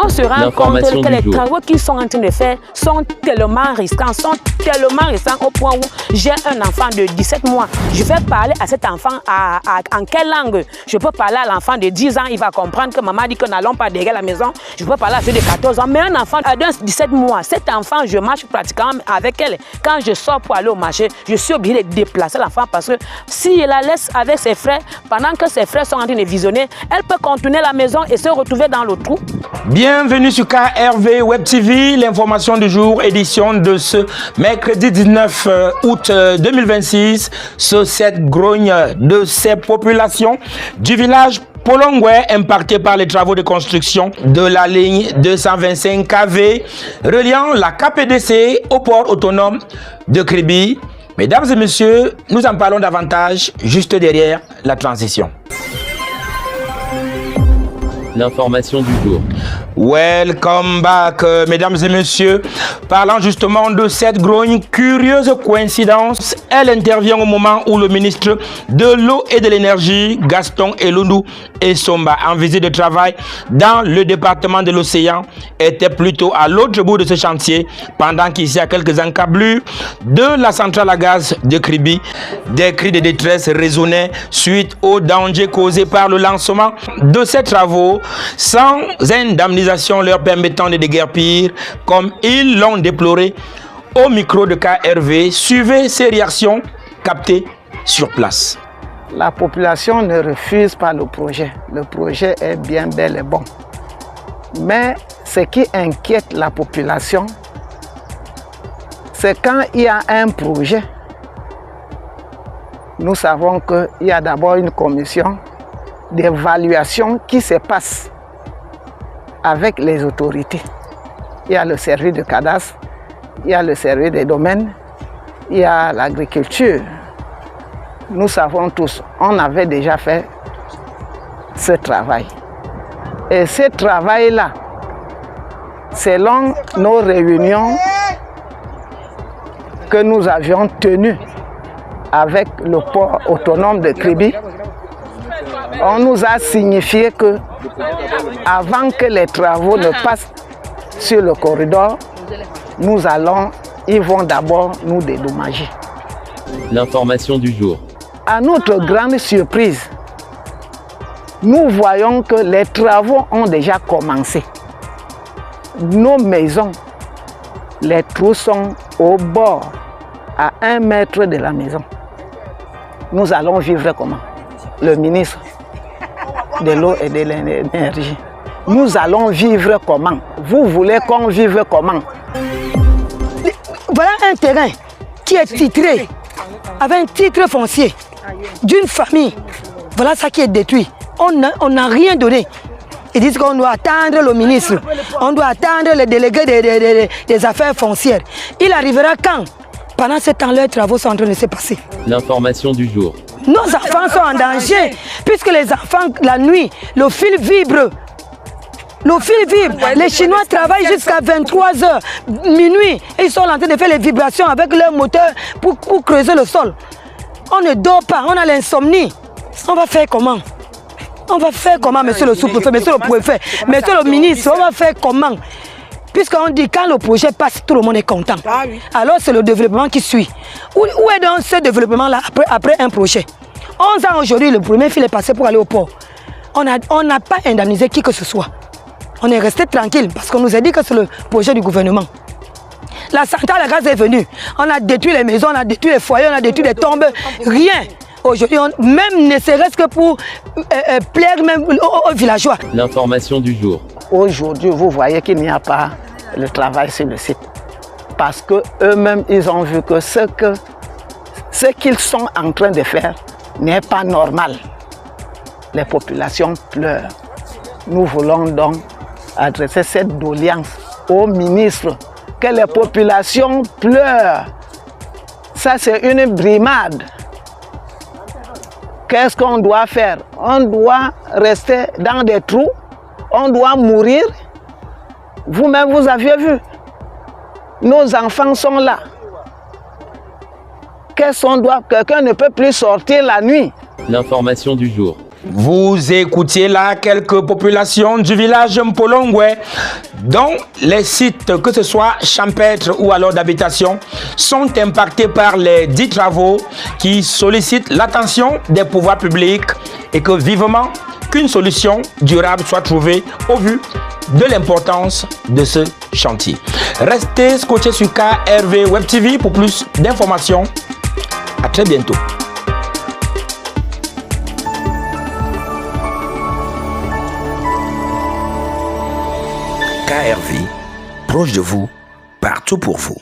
on se rend compte que les travaux qu'ils sont en train de faire sont tellement risquants, au point où j'ai un enfant de 17 mois. Je vais parler à cet enfant en quelle langue? Je peux parler à l'enfant de 10 ans, il va comprendre que maman dit que n'allons pas derrière la maison. Je peux parler à celui de 14 ans, mais un enfant de 17 mois, cet enfant, je marche pratiquement avec elle. Quand je sors pour aller au marché, je suis obligé de déplacer l'enfant parce que si elle la laisse avec ses frères, pendant que ses frères sont en train de visionner, elle peut contourner la maison et se retrouver dans le trou. Bienvenue sur KRV Web TV, l'information du jour, édition de ce mercredi 19 août 2026. Sur cette grogne de ces populations du village Polongwe, impacté par les travaux de construction de la ligne 225 kV reliant la KPDC au port autonome de Kribi. Mesdames et messieurs, nous en parlons davantage juste derrière la transition. L'information du jour. Welcome back, mesdames et messieurs. Parlant justement de cette grogne, curieuse coïncidence, elle intervient au moment où le ministre de l'eau et de l'énergie, Gaston Elundou Essomba, en visite de travail dans le département de l'océan, était plutôt à l'autre bout de ce chantier, pendant qu'ici à quelques encablures de la centrale à gaz de Kribi, des cris de détresse résonnaient suite au danger causé par le lancement de ces travaux, sans indemnisation leur permettant de déguerpir, comme ils l'ont déploré au micro de KRV. Suivez ces réactions captées sur place. La population ne refuse pas le projet. Le projet est bien bel et bon. Mais ce qui inquiète la population, c'est quand il y a un projet, nous savons qu'il y a d'abord une commission d'évaluation qui se passe avec les autorités. Il y a le service de cadastre, il y a le service des domaines, il y a l'agriculture. Nous savons tous, on avait déjà fait ce travail. Et ce travail-là, selon nos réunions que nous avions tenues avec le port autonome de Kribi, on nous a signifié que avant que les travaux ne passent sur le corridor, ils vont d'abord nous dédommager. L'information du jour. À notre grande surprise, nous voyons que les travaux ont déjà commencé. Nos maisons, les trous sont au bord, à 1 mètre de la maison. Nous allons vivre comment? Le ministre de l'eau et de l'énergie. Nous allons vivre comment? Vous voulez qu'on vive comment? Voilà un terrain qui est titré, avec un titre foncier d'une famille. Voilà ça qui est détruit. On n'a rien donné. Ils disent qu'on doit attendre le ministre, on doit attendre le délégué des affaires foncières. Il arrivera quand? Pendant ce temps, leurs travaux sont en train de se passer. L'information du jour. Nos enfants sont en danger, puisque les enfants, la nuit, le fil vibre. Le fil vibre. Les Chinois travaillent jusqu'à 23h, minuit. Et ils sont en train de faire les vibrations avec leur moteur pour creuser le sol. On ne dort pas, on a l'insomnie. On va faire comment? On va faire comment, monsieur le sous-préfet, monsieur le préfet, monsieur le ministre, on va faire comment? Puisqu'on dit quand le projet passe, tout le monde est content. Alors c'est le développement qui suit. Où est donc ce développement-là après un projet? 11 ans aujourd'hui, le premier fil est passé pour aller au port. On n'a pas indemnisé qui que ce soit. On est resté tranquille parce qu'on nous a dit que c'est le projet du gouvernement. La centrale à gaz est venue. On a détruit les maisons, on a détruit les foyers, on a détruit les tombes. Rien. Aujourd'hui, même ne serait-ce que pour plaire même aux villageois. L'information du jour. Aujourd'hui, vous voyez qu'il n'y a pas le travail sur le site. Parce qu'eux-mêmes, ils ont vu que ce qu'ils sont en train de faire n'est pas normal. Les populations pleurent. Nous voulons donc adresser cette doléance au ministre, que les populations pleurent. Ça, c'est une brimade. Qu'est-ce qu'on doit faire? On doit rester dans des trous, on doit mourir. Vous-même, vous aviez vu. Nos enfants sont là. Qu'est-ce qu'on doit? Quelqu'un ne peut plus sortir la nuit. L'information du jour. Vous écoutiez là quelques populations du village Mpolongwe dont les sites, que ce soit champêtres ou alors d'habitation, sont impactés par les dits travaux qui sollicitent l'attention des pouvoirs publics et que vivement qu'une solution durable soit trouvée au vu de l'importance de ce chantier. Restez scotchés sur KRV Web TV pour plus d'informations. À très bientôt. KRV, proche de vous, partout pour vous.